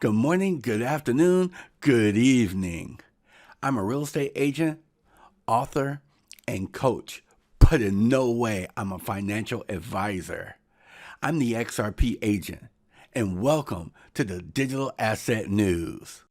Good morning, good afternoon, good evening. I'm a real estate agent, author, and coach, but in no way I'm a financial advisor. I'm the XRP agent, and welcome to the Digital Asset News.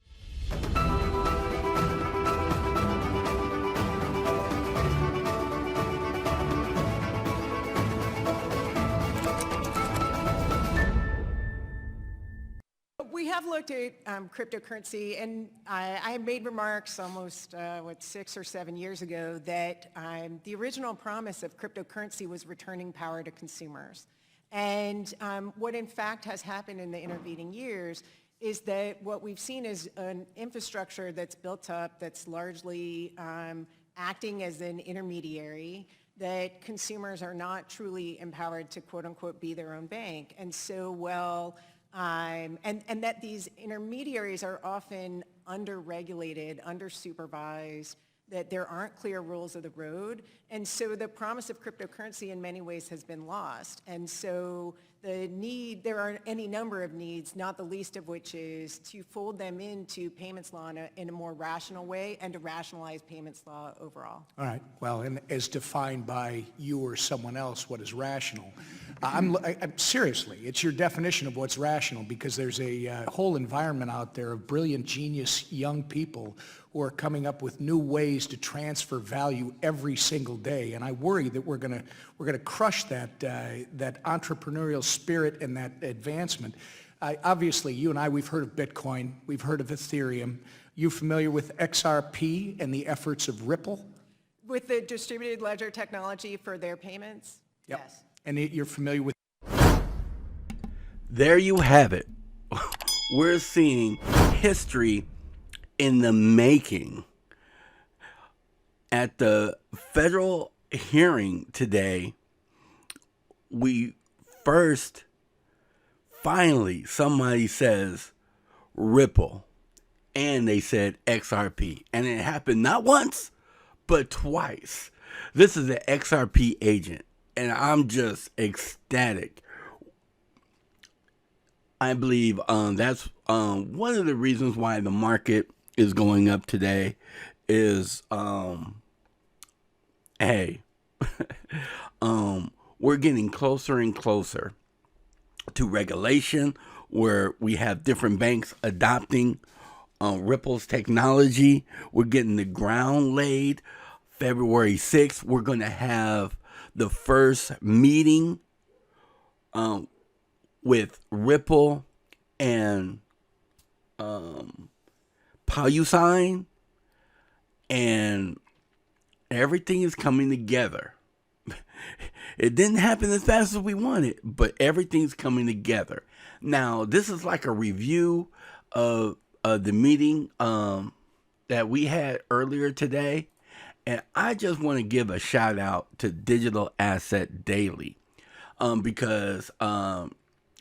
We have looked at cryptocurrency, and I had made remarks almost, 6 or 7 years ago that the original promise of cryptocurrency was returning power to consumers. And what in fact has happened in the intervening years is that what we've seen is an infrastructure that's built up that's largely acting as an intermediary, that consumers are not truly empowered to quote unquote be their own bank. And so and that these intermediaries are often under-regulated, under-supervised, that there aren't clear rules of the road. And so the promise of cryptocurrency in many ways has been lost. And so there are any number of needs, not the least of which is to fold them into payments law in a more rational way and to rationalize payments law overall. All right. Well, and as defined by you or someone else, what is rational? Seriously, it's your definition of what's rational, because there's a whole environment out there of brilliant, genius young people who are coming up with new ways to transfer value every single day. And I worry that we're gonna crush that entrepreneurial spirit and that advancement. Obviously, you and I, we've heard of Bitcoin, we've heard of Ethereum. You familiar with XRP and the efforts of Ripple? With the distributed ledger technology for their payments? Yep. Yes. And you're familiar with... There you have it. We're seeing history in the making. At the federal hearing today, we finally, somebody says Ripple, and they said XRP. And it happened not once, but twice. This is an XRP agent, and I'm just ecstatic. I believe that's one of the reasons why the market is going up today is, we're getting closer and closer to regulation, where we have different banks adopting Ripple's technology. We're getting the ground laid. February 6th, we're going to have the first meeting with Ripple and Sign, and everything is coming together. It didn't happen as fast as we wanted, but everything's coming together. Now, this is like a review of the meeting that we had earlier today, and I just want to give a shout out to Digital Asset Daily because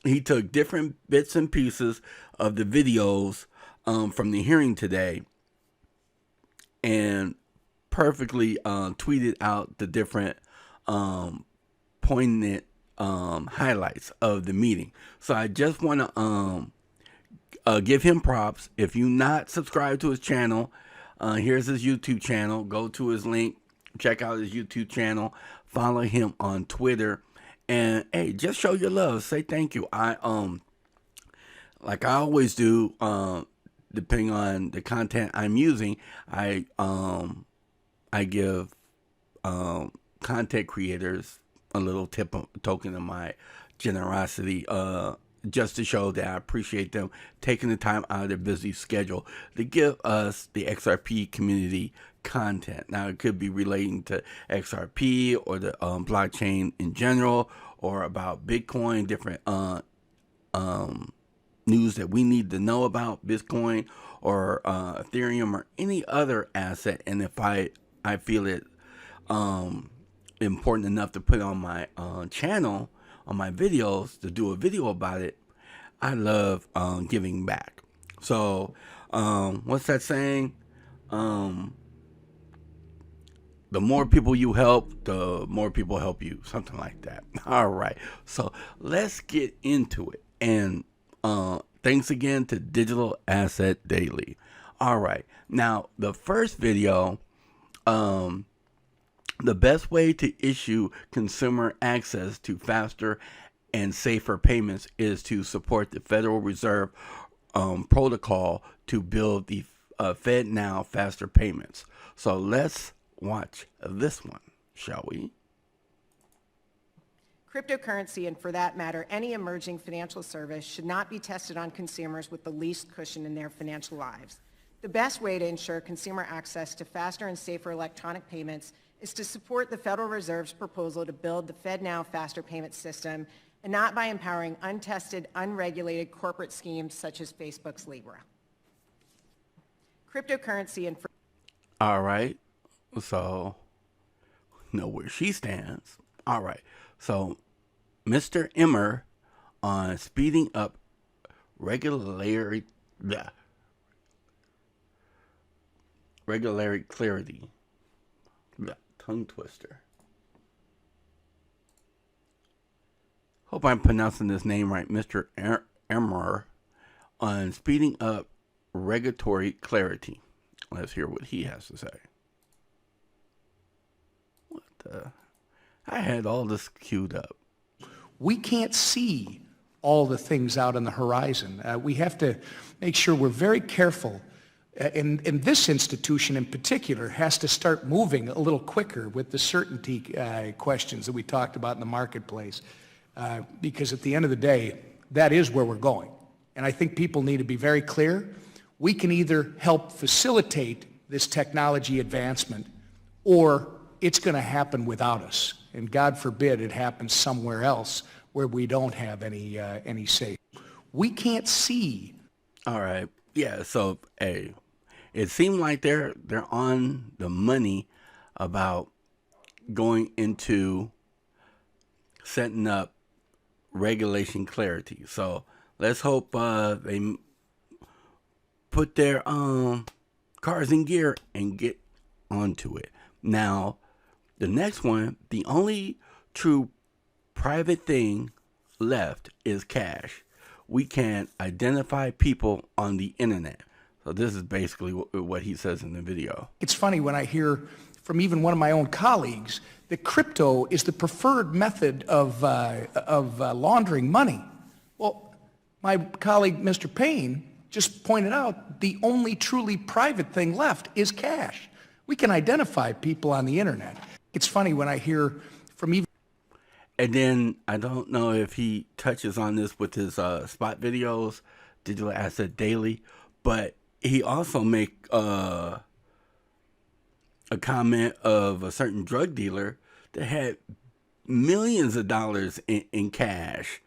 he took different bits and pieces of the videos from the hearing today and perfectly tweeted out the different poignant highlights of the meeting. So I just want to give him props. If you not subscribed to his channel, here's his YouTube channel. Go to his link, check out his YouTube channel, follow him on Twitter, and hey, just show your love. Say thank you. Like I always do, depending on the content I'm using, I give content creators a little token of my generosity, just to show that I appreciate them taking the time out of their busy schedule to give us, the XRP community, content. Now, it could be relating to XRP or the blockchain in general, or about Bitcoin, different news that we need to know about Bitcoin or Ethereum or any other asset. And if I feel it important enough to put on my channel, on my videos, to do a video about it, I love giving back. So what's that saying? The more people you help, the more people help you. Something like that. All right. So let's get into it. And Thanks again to Digital Asset Daily. All right. Now, the first video, the best way to issue consumer access to faster and safer payments is to support the Federal Reserve protocol to build the FedNow faster payments. So let's watch this one, shall we? Cryptocurrency, and for that matter, any emerging financial service, should not be tested on consumers with the least cushion in their financial lives. The best way to ensure consumer access to faster and safer electronic payments is to support the Federal Reserve's proposal to build the FedNow faster payment system, and not by empowering untested, unregulated corporate schemes such as Facebook's Libra. Cryptocurrency and... All right. So, know where she stands. All right. So, Mr. Emmer on speeding up regulatory clarity. Tongue twister. Hope I'm pronouncing this name right. Mr. Emmer on speeding up regulatory clarity. Let's hear what he has to say. What the... I had all this queued up. We can't see all the things out on the horizon. We have to make sure we're very careful. And this institution in particular has to start moving a little quicker with the certainty questions that we talked about in the marketplace. Because at the end of the day, that is where we're going. And I think people need to be very clear. We can either help facilitate this technology advancement, or it's going to happen without us. And God forbid it happens somewhere else where we don't have any say. We can't see. All right. Yeah, so hey, it seemed like they're on the money about going into setting up regulation clarity. So let's hope they put their cars in gear and get onto it. Now, the next one, the only true private thing left is cash. We can identify people on the internet. So this is basically what he says in the video. It's funny when I hear from even one of my own colleagues that crypto is the preferred method of laundering money. Well, my colleague, Mr. Payne, just pointed out the only truly private thing left is cash. We can identify people on the internet. It's funny when I hear from even... And then I don't know if he touches on this with his spot videos, Digital Asset Daily, but he also make a comment of a certain drug dealer that had millions of dollars in cash,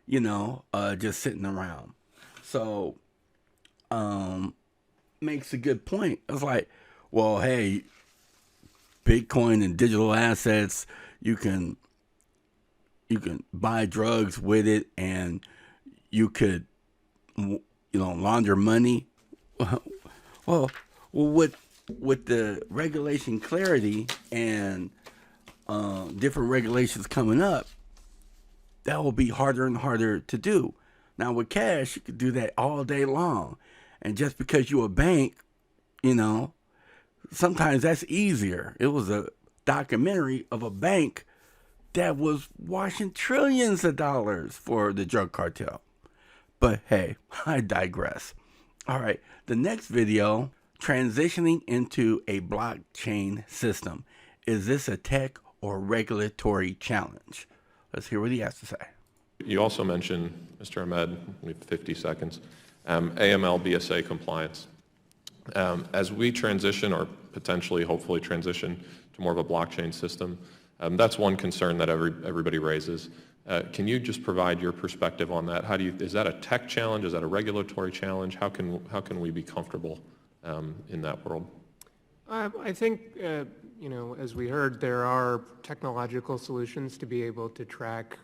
just sitting around. So, makes a good point. It's like, well, hey, Bitcoin and digital assets, you can buy drugs with it, and you could, launder money. Well, with the regulation clarity and different regulations coming up, that will be harder and harder to do. Now with cash, you could do that all day long, and just because you're a bank, sometimes that's easier. It was a documentary of a bank that was washing trillions of dollars for the drug cartel. But hey, I digress. All right, the next video, transitioning into a blockchain system. Is this a tech or regulatory challenge? Let's hear what he has to say. You also mentioned, Mr. Ahmed, we have 50 seconds, AML BSA compliance. As we transition, or potentially, hopefully transition to more of a blockchain system, that's one concern that everybody raises. Can you just provide your perspective on that? Is that a tech challenge? Is that a regulatory challenge? How can we be comfortable in that world? I think, as we heard, there are technological solutions to be able to track,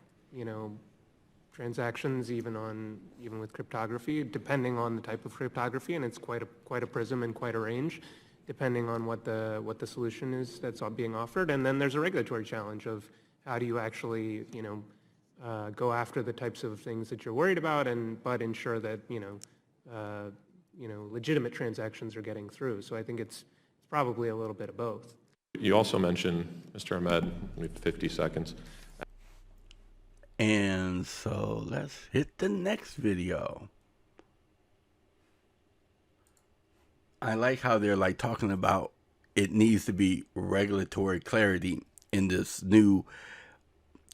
transactions even with cryptography, depending on the type of cryptography, and it's quite a prism and quite a range, depending on what the solution is that's being offered. And then there's a regulatory challenge of how do you actually, go after the types of things that you're worried about, but ensure that legitimate transactions are getting through. So I think it's probably a little bit of both. You also mentioned, Mr. Ahmed, we have 50 seconds. And so let's hit the next video. I like how they're like talking about it needs to be regulatory clarity in this new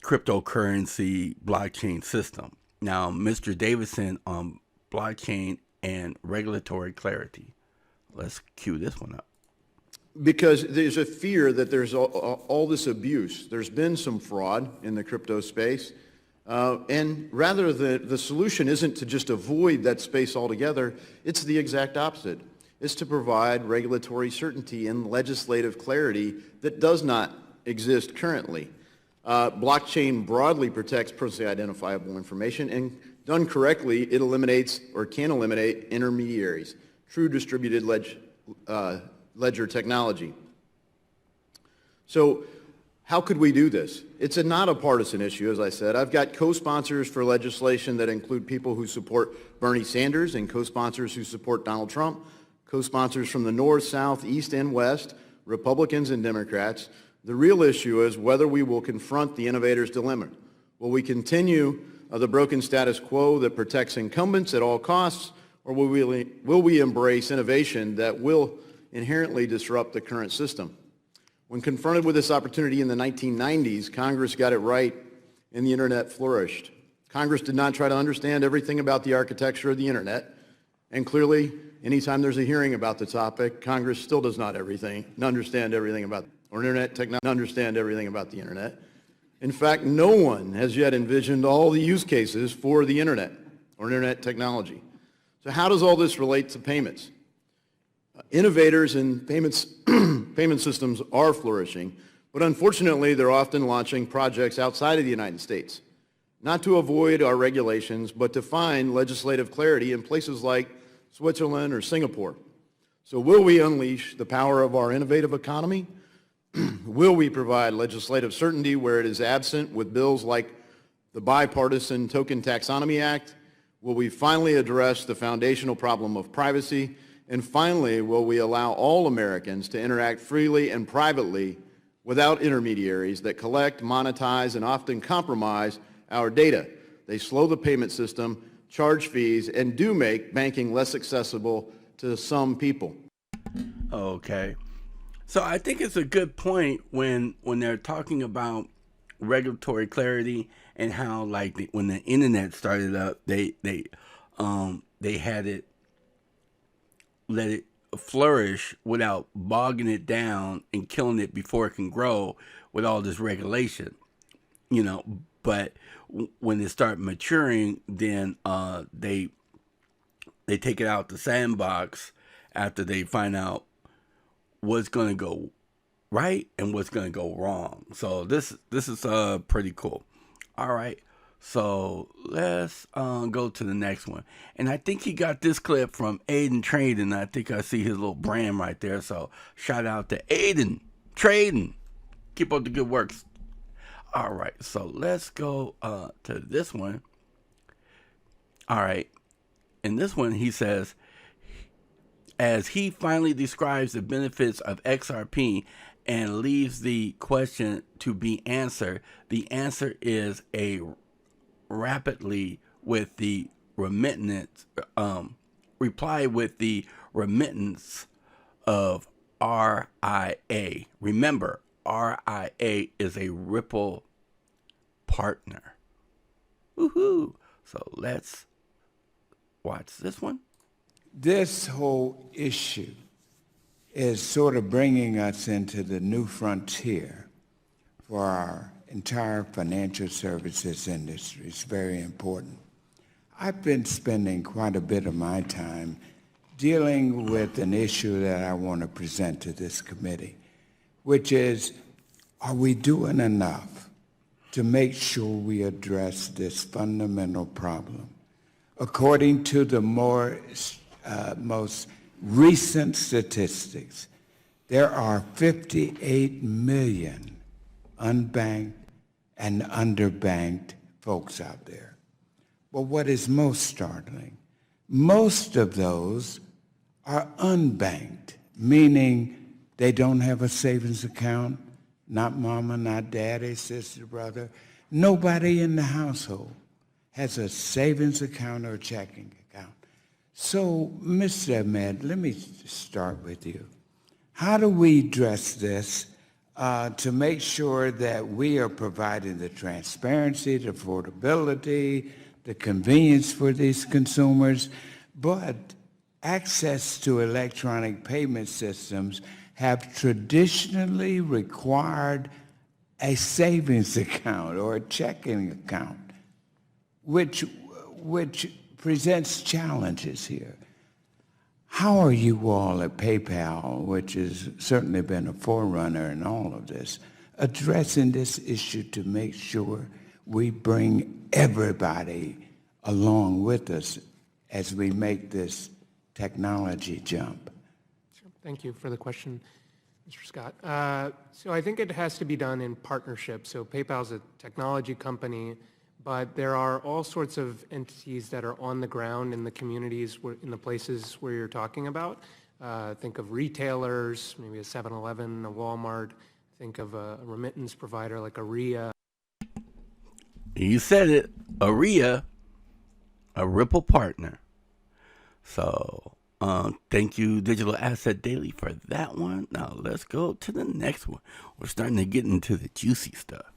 cryptocurrency blockchain system. Now, Mr. Davidson on blockchain and regulatory clarity. Let's cue this one up. Because there's a fear that there's all this abuse. There's been some fraud in the crypto space. And rather, the solution isn't to just avoid that space altogether. It's the exact opposite. It's to provide regulatory certainty and legislative clarity that does not exist currently. Blockchain broadly protects personally identifiable information, and done correctly, it eliminates or can eliminate intermediaries, true distributed ledger technology. So how could we do this? It's not a partisan issue, as I said. I've got co-sponsors for legislation that include people who support Bernie Sanders and co-sponsors who support Donald Trump, co-sponsors from the North, South, East, and West, Republicans and Democrats. The real issue is whether we will confront the innovator's dilemma. Will we continue the broken status quo that protects incumbents at all costs, or will we embrace innovation that will inherently disrupt the current system? When confronted with this opportunity in the 1990s, Congress got it right and the internet flourished. Congress did not try to understand everything about the architecture of the internet, and clearly, anytime there's a hearing about the topic, Congress still does not understand everything about the internet. In fact, no one has yet envisioned all the use cases for the internet or internet technology. So how does all this relate to payments? Innovators in payment systems are flourishing, but unfortunately they're often launching projects outside of the United States, not to avoid our regulations, but to find legislative clarity in places like Switzerland or Singapore. So will we unleash the power of our innovative economy? Will we provide legislative certainty where it is absent with bills like the Bipartisan Token Taxonomy Act? Will we finally address the foundational problem of privacy? And finally, will we allow all Americans to interact freely and privately without intermediaries that collect, monetize, and often compromise our data? They slow the payment system, charge fees, and do make banking less accessible to some people. Okay. So I think it's a good point when they're talking about regulatory clarity and how when the internet started up, they had it let it flourish without bogging it down and killing it before it can grow with all this regulation, but when they start maturing, then they take it out the sandbox after they find out what's going to go right and what's going to go wrong. So this is pretty cool. All right. So let's go to the next one. And I think he got this clip from Aiden Trading. I think I see his little brand right there. So shout out to Aiden Trading. Keep up the good works. All right. So let's go to this one. All right. In this one, he says, as he finally describes the benefits of XRP and leaves the question to be answered, the answer is a rapidly with the remittance, reply with the remittance of RIA. Remember, RIA is a Ripple partner. Woohoo! So let's watch this one. This whole issue is sort of bringing us into the new frontier for our entire financial services industry. It's very important. I've been spending quite a bit of my time dealing with an issue that I want to present to this committee, which is, are we doing enough to make sure we address this fundamental problem? According to the most recent statistics, there are 58 million unbanked and underbanked folks out there. But what is most startling, most of those are unbanked, meaning they don't have a savings account, not mama, not daddy, sister, brother. Nobody in the household has a savings account or a checking account. So, Mr. Ahmed, let me start with you. How do we address this to make sure that we are providing the transparency, the affordability, the convenience for these consumers, but access to electronic payment systems have traditionally required a savings account or a checking account, which presents challenges here. How are you all at PayPal, which has certainly been a forerunner in all of this, addressing this issue to make sure we bring everybody along with us as we make this technology jump? Sure. Thank you for the question, Mr. Scott. So I think it has to be done in partnership. So PayPal's a technology company, but there are all sorts of entities that are on the ground in the communities, in the places where you're talking about. Think of retailers, maybe a 7-Eleven, a Walmart. Think of a remittance provider like ARIA. You said it, ARIA, a Ripple partner. So thank you, Digital Asset Daily, for that one. Now let's go to the next one. We're starting to get into the juicy stuff.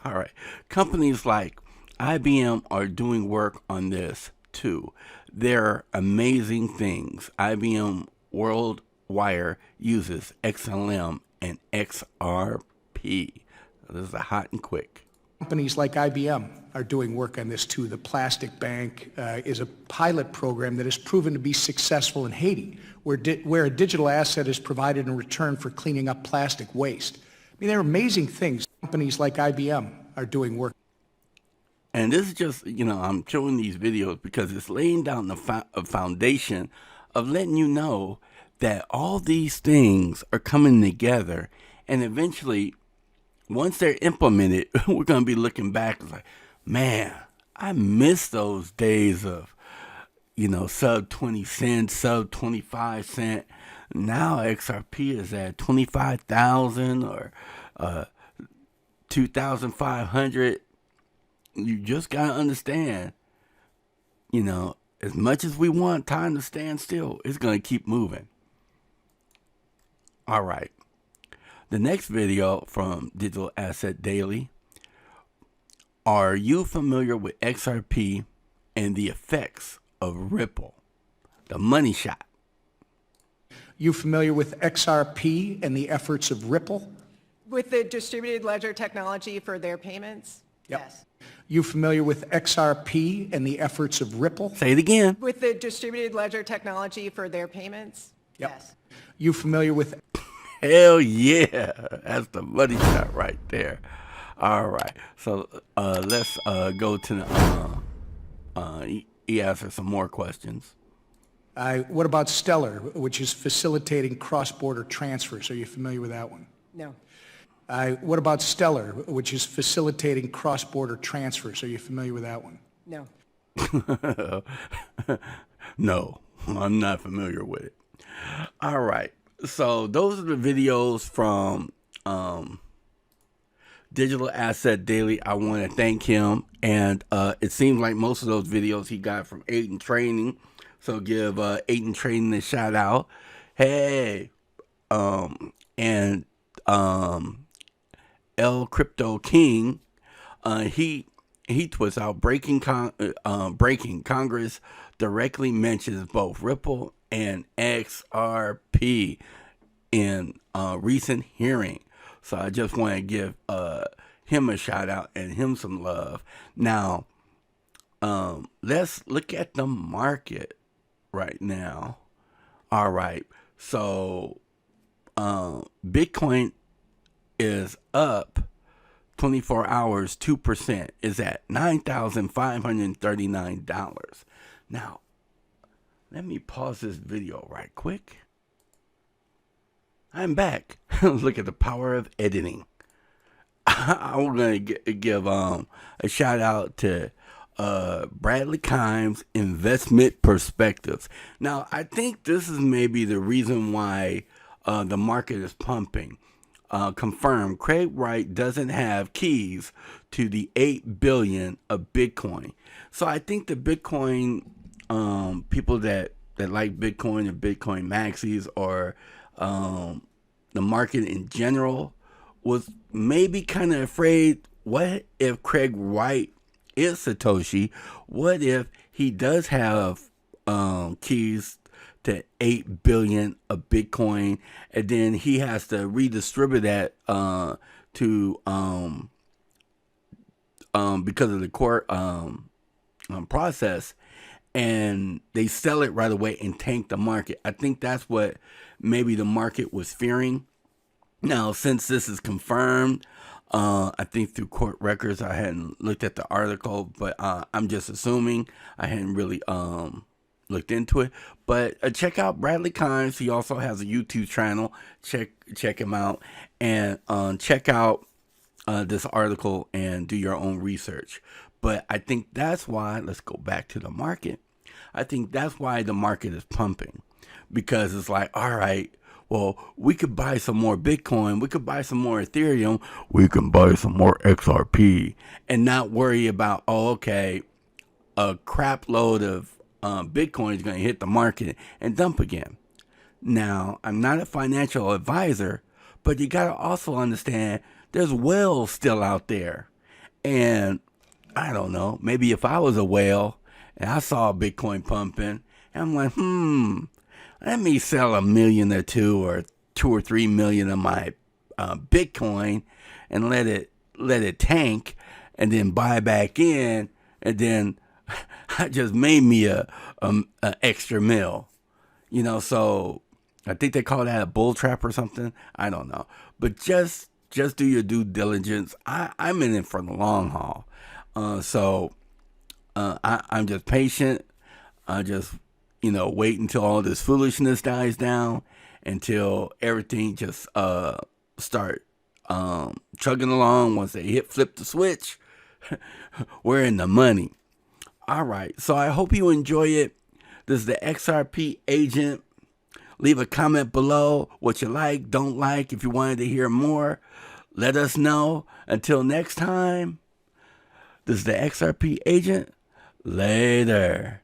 All right. Companies like IBM are doing work on this too. They're amazing things. IBM WorldWire uses XLM and XRP. This is a hot and quick. Companies like IBM are doing work on this too. The Plastic Bank is a pilot program that has proven to be successful in Haiti, where a digital asset is provided in return for cleaning up plastic waste. I mean, they're amazing things. Companies like IBM are doing work. And this is just, I'm showing these videos because it's laying down the foundation of letting you know that all these things are coming together, and eventually, once they're implemented, we're going to be looking back like, man, I miss those days of, sub 20 cents, sub 25 cent. Now XRP is at 25,000 or 2,500. You just got to understand, as much as we want time to stand still, it's going to keep moving. All right. The next video from Digital Asset Daily. Are you familiar with XRP and the effects of Ripple, the money shot? You familiar with XRP and the efforts of Ripple? With the distributed ledger technology for their payments? Yep. Yes. You familiar with XRP and the efforts of Ripple? Say it again. With the distributed ledger technology for their payments? Yep. Yes. You familiar with... Hell yeah. That's the money shot right there. All right. So let's go to he asked us some more questions. What about Stellar, which is facilitating cross-border transfers? Are you familiar with that one? No. What about Stellar, which is facilitating cross-border transfers? Are you familiar with that one? No. No, I'm not familiar with it. All right. So those are the videos from Digital Asset Daily. I want to thank him. And it seems like most of those videos he got from Aiden Training. So give Aiden Training a shout out. Hey. And El Crypto King, he tweets out breaking Congress directly mentions both Ripple and XRP in recent hearing. So I just want to give him a shout out and him some love. Now, let's look at the market right now. All right, so Bitcoin is up 24 hours, 2%, is at $9,539. Now, let me pause this video right quick. I'm back. Look at the power of editing. I'm gonna give a shout out to Bradley Kimes Investment Perspectives. Now, I think this is maybe the reason why the market is pumping. Confirmed, Craig Wright doesn't have keys to the 8 billion of Bitcoin. So I think the Bitcoin people that like Bitcoin and Bitcoin maxis, or the market in general, was maybe kind of afraid, what if Craig Wright is Satoshi? What if he does have keys to 8 billion of Bitcoin, and then he has to redistribute that to because of the court process, and they sell it right away and tank the market. I think that's what maybe the market was fearing. Now, since this is confirmed, I think through court records, I hadn't looked at the article, but I'm just assuming. I hadn't really looked into it. But check out Bradley Kimes. He also has a YouTube channel. Check him out, and check out this article and do your own research. But I think that's why, let's go back to the market. I think that's why the market is pumping, because it's like, all right, well, we could buy some more Bitcoin, we could buy some more Ethereum, we can buy some more XRP, and not worry about, oh, okay, a crap load of Bitcoin is going to hit the market and dump again. Now, I'm not a financial advisor, but you got to also understand there's whales still out there. And I don't know, maybe if I was a whale and I saw Bitcoin pumping, and I'm like, let me sell 1 million or 2 or 2 or 3 million of my Bitcoin and let it tank, and then buy back in, and then I just made me a extra mil, So I think they call that a bull trap or something. I don't know, but just do your due diligence. I'm in it for the long haul, so I'm just patient. I just wait until all this foolishness dies down, until everything just start chugging along. Once they flip the switch, we're in the money. All right, so I hope you enjoy it. This is the XRP agent. Leave a comment below what you like, don't like. If you wanted to hear more, let us know. Until next time, this is the XRP agent. Later.